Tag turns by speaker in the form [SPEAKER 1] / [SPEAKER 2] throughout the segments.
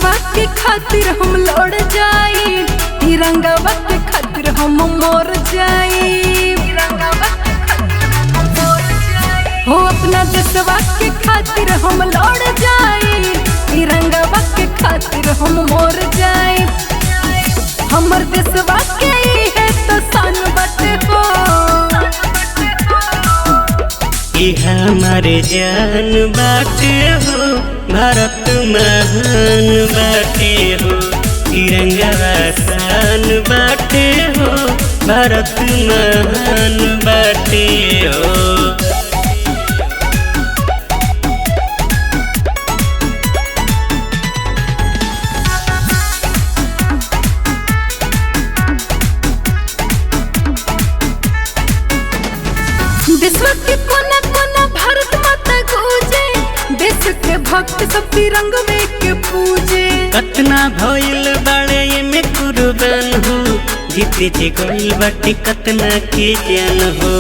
[SPEAKER 1] देशवा के खातिर हम लड़ जाई, तिरंगावा के खातिर हम मर जाई, हो अपना देशवा के खातिर हम लड़ जाई, तिरंगावा के खातिर हम मर जाई। हमर देशवा के है तो सन बाटे हो,
[SPEAKER 2] ई हमारे जान बाटे हो, भारत महान बाटे हो, तिरंगा शान बाटे हो, भारत महान बाटे हो।
[SPEAKER 1] देशवा के कोना कोना भारत माता गूंजे, देश के भक्त सब तिरंग में के पूजे।
[SPEAKER 2] कतना भइल बाड़े में कुर्बान हो, जीते जी गइल बाटे कतना के जान हो।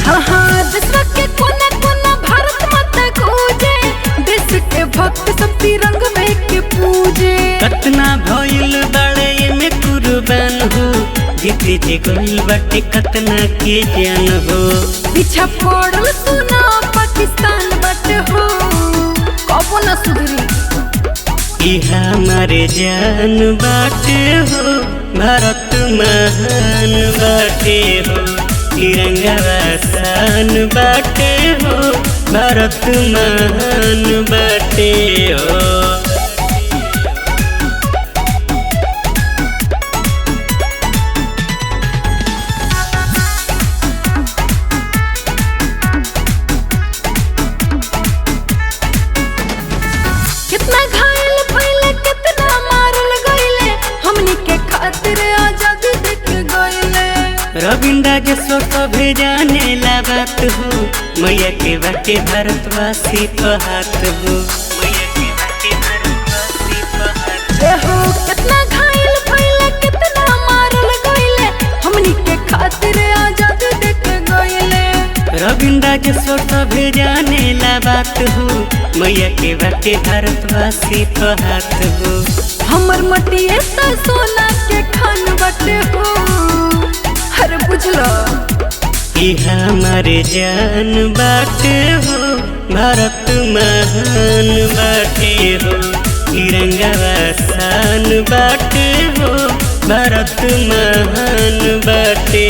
[SPEAKER 1] हाँ हाँ देशवा के कोना कोना भारत माता गूंजे, देश के भक्त सब तिरंग में के पूजे।
[SPEAKER 2] कतना भइल बाड़े में कुर्बान हो, जीते जी गइल बाटे कतना के जान हो।
[SPEAKER 1] पीछा पड़ल सुना पाकिस्तान बाटे हो, कबो न सुधरी।
[SPEAKER 2] ई हमारे जान बाटे हो, भारत महान बाटे हो, तिरंगा शान बाटे हो, भारत महान बाटे हो।
[SPEAKER 1] कितना घायल भइले, कितना मारल गइले, हमनी के खातिर आजादी दे के गइले।
[SPEAKER 2] रविंद्र के स्वत भेजाने ला बात हो, मैया के बाटे भारतवासी तो हाथ हो, मैया के बाटे भारतवासी तो हाथ
[SPEAKER 1] हो। कितना घायल भइले, कितना मारल गइले, हमनी के खातिर आजादी दे के गइले।
[SPEAKER 2] रविंद्र के स्वत भेजाने ला बात हो, मैया के बाटे भारतवासी तो हाथ हो।
[SPEAKER 1] हमर मटिए त सोना के खान बाटे हो, हर बुझलो।
[SPEAKER 2] ई हमारे जान बाटे हो, भारत महान बाटे हो, तिरंगा शान बाटे हो, भारत महान बाटे